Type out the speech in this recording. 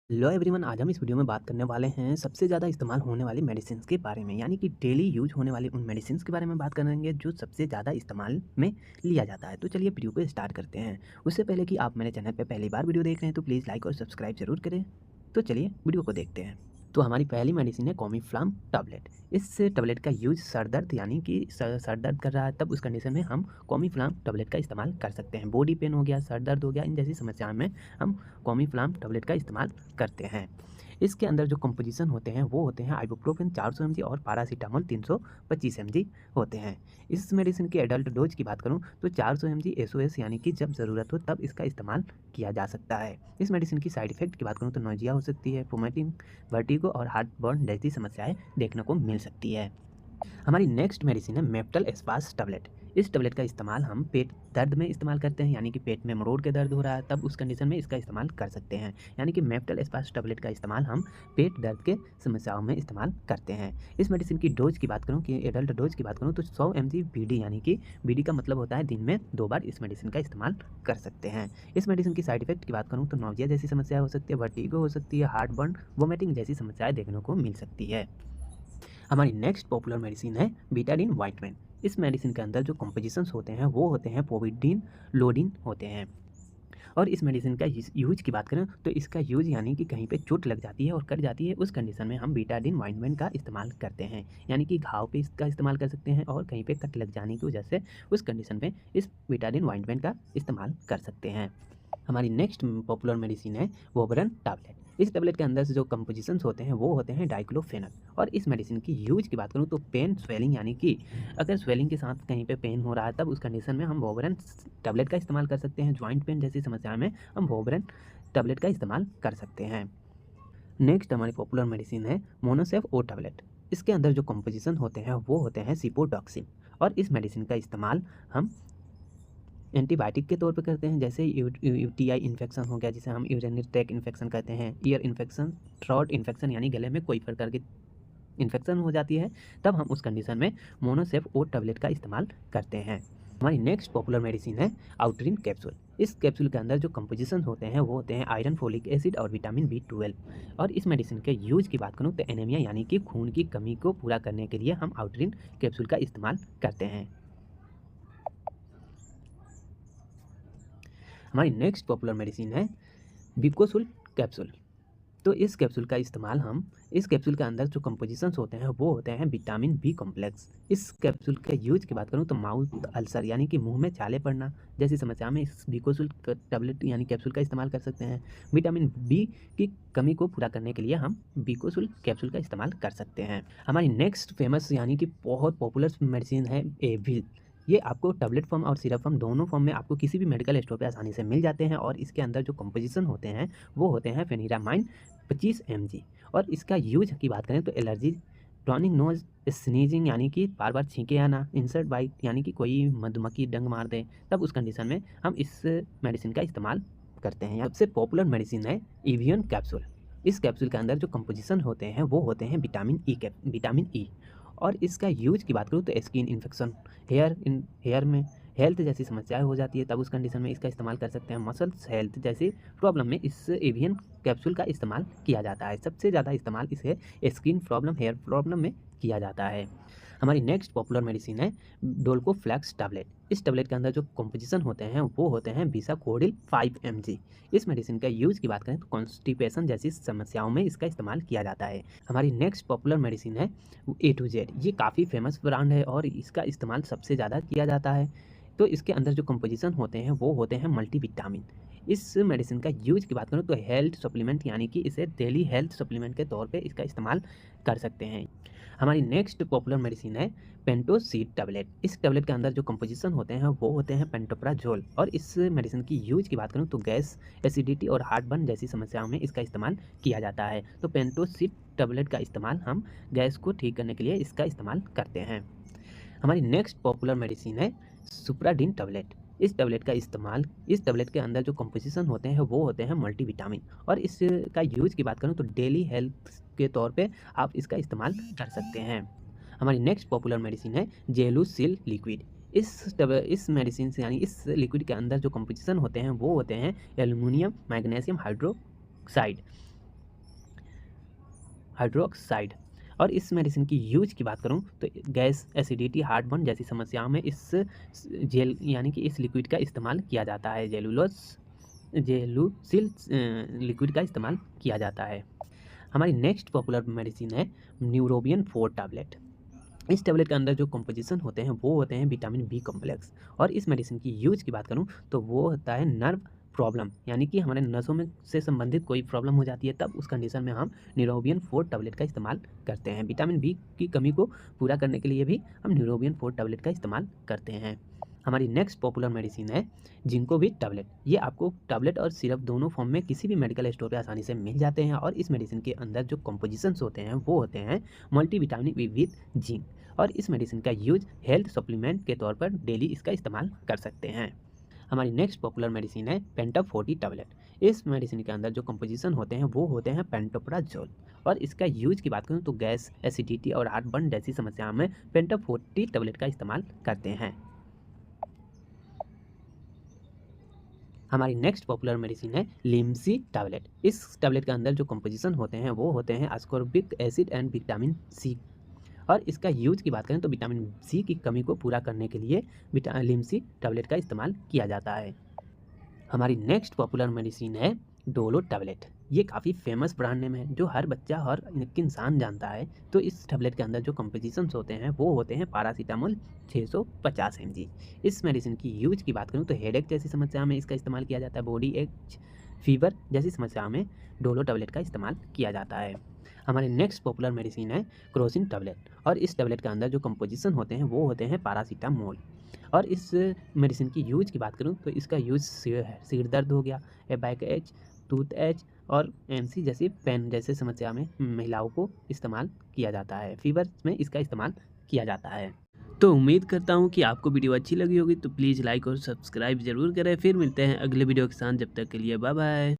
Hello everyone, आज हम इस वीडियो में बात करने वाले हैं सबसे ज़्यादा इस्तेमाल होने वाली मेडिसिन्स के बारे में, यानी कि डेली यूज होने वाली उन मेडिसिन्स के बारे में बात करेंगे जो सबसे ज़्यादा इस्तेमाल में लिया जाता है। तो चलिए वीडियो को स्टार्ट करते हैं। उससे पहले कि आप मेरे चैनल पे पहली बार वीडियो देख रहे हैं तो प्लीज़ लाइक और सब्सक्राइब जरूर करें। तो चलिए वीडियो को देखते हैं। तो हमारी पहली मेडिसिन है कॉमीफ्लाम टैबलेट। इस टैबलेट का यूज सर दर्द, यानी कि सर दर्द कर रहा है तब उस कंडीशन में हम कॉमीफ्लाम टैबलेट का इस्तेमाल कर सकते हैं। बॉडी पेन हो गया, सर दर्द हो गया, इन जैसी समस्याओं में हम कॉमीफ्लाम टैबलेट का इस्तेमाल करते हैं। इसके अंदर जो कंपोजिशन होते हैं वो होते हैं आइबुप्रोफेन 400 mg और पैरासीटामोल 325 mg होते हैं। इस मेडिसिन की एडल्ट डोज की बात करूं तो 400 mg एसओएस, यानी कि जब ज़रूरत हो तब इसका इस्तेमाल किया जा सकता है। इस मेडिसिन की साइड इफेक्ट की बात करूं तो नोजिया हो सकती है, वोमिटिंग, वर्टिगो और हार्ट बर्न जैसी समस्याएं देखने को मिल सकती है। हमारी नेक्स्ट मेडिसिन है मेप्टल एस्पास टैबलेट। इस टैबलेट का इस्तेमाल हम पेट दर्द में इस्तेमाल करते हैं, यानी कि पेट में मरोड़ के दर्द हो रहा है तब उस कंडीशन में इसका इस्तेमाल कर सकते हैं। यानी कि मेप्टल एस्पास टैबलेट का इस्तेमाल हम पेट दर्द के समस्याओं में इस्तेमाल करते हैं। इस मेडिसिन की डोज की बात करूँ, कि एडल्ट डोज की बात करूँ तो 100 mg बीडी, यानी कि बीडी का मतलब होता है दिन में 2 बार इस मेडिसिन का इस्तेमाल कर सकते हैं। इस मेडिसिन की साइड इफेक्ट की बात करूँ तो नौजिया जैसी समस्या हो सकती है, वर्टिगो हो सकती है, हार्ट बर्न, वोमिटिंग जैसी समस्याएं देखने को मिल सकती है। हमारी नेक्स्ट पॉपुलर मेडिसिन है बीटाडीन ऑइंटमेंट। इस मेडिसिन के अंदर जो कंपोजिशंस होते हैं वो होते हैं पोविडीन, लोडिन होते हैं। और इस मेडिसिन का यूज की बात करें तो इसका यूज, यानी कि कहीं पे चोट लग जाती है और कट जाती है उस कंडीशन में हम बीटाडीन ऑइंटमेंट का इस्तेमाल करते हैं। यानी कि घाव पे इसका इस्तेमाल कर सकते हैं और कहीं पे कट लग जाने की वजह से उस कंडीशन में इस बीटाडीन ऑइंटमेंट का इस्तेमाल कर सकते हैं। हमारी नेक्स्ट पॉपुलर मेडिसिन है वोबरन टैबलेट। इस टैबलेट के अंदर से जो कंपोजिशंस होते हैं वो होते हैं डाइक्लोफेनक। और इस मेडिसिन की यूज की बात करूँ तो पेन, स्वेलिंग, यानी कि अगर स्वेलिंग के साथ कहीं पे पेन हो रहा है तब उस कंडीशन में हम वोबरन टैबलेट का इस्तेमाल कर सकते हैं। जॉइंट पेन जैसी समस्याओं में हम वोबरन टैबलेट का इस्तेमाल कर सकते हैं। नेक्स्ट हमारी पॉपुलर मेडिसिन है मोनोसेफ ओ टैबलेट। इसके अंदर जो कंपोजिशन होते हैं वो होते हैं सिपोडॉक्सिन। और इस मेडिसिन का इस्तेमाल हम एंटीबायोटिक के तौर पे करते हैं, जैसे यूटीआई इन्फेक्शन हो गया जिसे हम यूरिनरी ट्रैक इन्फेक्शन कहते हैं, ईयर इन्फेक्शन, थ्रोट इन्फेक्शन, यानी गले में कोई प्रकार की इन्फेक्शन हो जाती है तब हम उस कंडीशन में मोनोसेफ ओ टैबलेट का इस्तेमाल करते हैं। हमारी नेक्स्ट पॉपुलर मेडिसिन है आउटरिन कैप्सूल। इस कैप्सूल के अंदर जो कंपोजिशन होते हैं वो होते हैं आयरन, फोलिक एसिड और विटामिन B12। और इस मेडिसिन के यूज की बात करूँ तो एनीमिया, यानी कि खून की कमी को पूरा करने के लिए हम आउटरिन कैप्सूल का इस्तेमाल करते हैं। हमारी नेक्स्ट पॉपुलर मेडिसिन है बिकोसुल कैप्सूल। तो इस कैप्सूल का इस्तेमाल हम, इस कैप्सूल के अंदर जो कंपोजिशंस होते हैं वो होते हैं विटामिन बी कॉम्प्लेक्स। इस कैप्सूल के यूज की बात करूँ तो माउथ अल्सर, यानी कि मुंह में छाले पड़ना जैसी समस्या में इस बिकोसुल टैबलेट यानी कैप्सूल का इस्तेमाल कर सकते हैं। विटामिन बी की कमी को पूरा करने के लिए हम बिकोसुल कैप्सूल का इस्तेमाल कर सकते हैं। हमारी नेक्स्ट फेमस, यानी कि बहुत पॉपुलर मेडिसिन है एविल। ये आपको टैबलेट फॉर्म और सिरप फॉर्म दोनों फॉर्म में आपको किसी भी मेडिकल स्टोर पे आसानी से मिल जाते हैं। और इसके अंदर जो कंपोजिशन होते हैं वो होते हैं फेनिरामाइन 25 mg। और इसका यूज की बात करें तो एलर्जी, टॉनिक नोज, स्नीजिंग, यानी कि बार बार छींके आना, इंसर्ट बाइट, यानी कि कोई मधुमक्खी डंग मार दे तब उस कंडीशन में हम इस मेडिसिन का इस्तेमाल करते हैं। सबसे पॉपुलर मेडिसिन है एवियन कैप्सूल। इस कैप्सूल के अंदर जो कंपोजिशन होते हैं वो होते हैं विटामिन ई। और इसका यूज की बात करूँ तो स्किन इन्फेक्शन, हेयर में हेल्थ जैसी समस्याएं हो जाती है तब उस कंडीशन में इसका इस्तेमाल कर सकते हैं। मसल्स हेल्थ जैसी प्रॉब्लम में इस एवियन कैप्सूल का इस्तेमाल किया जाता है। सबसे ज़्यादा इस्तेमाल इसे स्किन प्रॉब्लम, हेयर प्रॉब्लम में किया जाता है। हमारी नेक्स्ट पॉपुलर मेडिसिन है डोल्कोफ्लेक्स टैबलेट। इस टैबलेट के अंदर जो कंपोजिशन होते हैं वो होते हैं बिसाकोडिल 5 mg। इस मेडिसिन का यूज की बात करें तो कॉन्स्टिपेशन जैसी समस्याओं में इसका इस्तेमाल किया जाता है। हमारी नेक्स्ट पॉपुलर मेडिसिन है A to Z। ये काफ़ी फेमस ब्रांड है और इसका इस्तेमाल सबसे ज़्यादा किया जाता है। तो इसके अंदर जो कंपोजिशन होते हैं वो होते हैं मल्टीविटामिन। इस मेडिसिन का यूज की बात करूँ तो हेल्थ सप्लीमेंट, यानी कि इसे डेली हेल्थ सप्लीमेंट के तौर पे इसका इस्तेमाल कर सकते हैं। हमारी नेक्स्ट पॉपुलर मेडिसिन है पेंटोसीड टैबलेट। इस टैबलेट के अंदर जो कंपोजिशन होते हैं वो होते हैं पेंटोप्राजोल। और इस मेडिसिन की यूज की बात करूँ तो गैस, एसिडिटी और हार्ट बर्न जैसी समस्याओं में इसका इस्तेमाल किया जाता है। तो पेंटोसीड टैबलेट का इस्तेमाल हम गैस को ठीक करने के लिए इसका इस्तेमाल करते हैं। हमारी नेक्स्ट पॉपुलर मेडिसिन है सुप्राडीन टैबलेट। इस टैबलेट का इस्तेमाल, इस टैबलेट के अंदर जो कंपोजिशन होते हैं वो होते हैं मल्टीविटामिन। और इसका यूज की बात करूँ तो डेली हेल्थ के तौर पे आप इसका इस्तेमाल कर सकते हैं। हमारी नेक्स्ट पॉपुलर मेडिसिन है जेलुसिल लिक्विड। इस मेडिसिन से, यानी इस लिक्विड के अंदर जो कंपोजिशन होते हैं वो होते हैं एल्युमिनियम मैग्नीशियम हाइड्रोक्साइड। हाइड्रोक्साइड। और इस मेडिसिन की यूज की बात करूं तो गैस, एसिडिटी, हार्टबर्न जैसी समस्याओं में इस जेल यानी कि इस लिक्विड का इस्तेमाल किया जाता है। जेलुसिल लिक्विड का इस्तेमाल किया जाता है। हमारी नेक्स्ट पॉपुलर मेडिसिन है न्यूरोबियन 4 टैबलेट। इस टैबलेट के अंदर जो कंपोजिशन होते हैं वो होते हैं विटामिन बी कॉम्प्लेक्स। और इस मेडिसिन की यूज की बात करूं तो वो होता है नर्व प्रॉब्लम, यानी कि हमारे नसों में से संबंधित कोई प्रॉब्लम हो जाती है, तब उस कंडीशन में हम न्यूरोबियन 4 टैबलेट का इस्तेमाल करते हैं। विटामिन बी की कमी को पूरा करने के लिए भी हम न्यूरोबियन 4 टैबलेट का इस्तेमाल करते हैं। हमारी नेक्स्ट पॉपुलर मेडिसिन है जिंकोविट टैबलेट। ये आपको टैबलेट और सिरप दोनों फॉर्म में किसी भी मेडिकल स्टोर पे आसानी से मिल जाते हैं। और इस मेडिसिन के अंदर जो कंपोजिशंस होते हैं वो होते हैं मल्टीविटामिन विद जिंक। और इस मेडिसिन का यूज हेल्थ सप्लीमेंट के तौर पर डेली इसका इस्तेमाल कर सकते हैं। हमारी नेक्स्ट पॉपुलर मेडिसिन है पेंटॉप 40 टैबलेट। इस मेडिसिन के अंदर जो कंपोजिशन होते हैं वो होते हैं पेंटोप्राजोल। और इसका यूज की बात करूं तो गैस, एसिडिटी और हार्टबर्न जैसी समस्याओं में पेंटॉप 40 टैबलेट का इस्तेमाल करते हैं। हमारी नेक्स्ट पॉपुलर मेडिसिन है लिम्सी टैबलेट। इस टैबलेट के अंदर जो कंपोजिशन होते हैं वो होते हैं ascorbic acid and vitamin C. और इसका यूज की बात करें तो विटामिन सी की कमी को पूरा करने के लिए लिम्सी टैबलेट का इस्तेमाल किया जाता है। हमारी नेक्स्ट पॉपुलर मेडिसिन है डोलो टैबलेट। ये काफ़ी फेमस ब्रांड नेम है जो हर बच्चा हर एक इंसान जानता है। तो इस टैबलेट के अंदर जो कंपोजिशंस होते हैं वो होते हैं पैरासीटामोल 650 mg। इस मेडिसिन की यूज की बात करूँ तो हेडेक जैसी समस्या में इसका इस्तेमाल किया जाता है। बॉडी एच, फीवर जैसी समस्या में डोलो टैबलेट का इस्तेमाल किया जाता है। हमारी नेक्स्ट पॉपुलर मेडिसिन है क्रोसिन टैबलेट। और इस टैबलेट के अंदर जो कंपोजिशन होते हैं वो होते हैं पैरासीटामोल। और इस मेडिसिन की यूज की बात करूं तो इसका यूज सिर दर्द हो गया, बैक एच, टूथ एच और एमसी जैसी पेन जैसे समस्या में महिलाओं को इस्तेमाल किया जाता है। फीवर में इसका इस्तेमाल किया जाता है। तो उम्मीद करता हूँ कि आपको वीडियो अच्छी लगी होगी, तो प्लीज़ लाइक और सब्सक्राइब ज़रूर करें। फिर मिलते हैं अगले वीडियो के साथ, जब तक के लिए बाय बाय।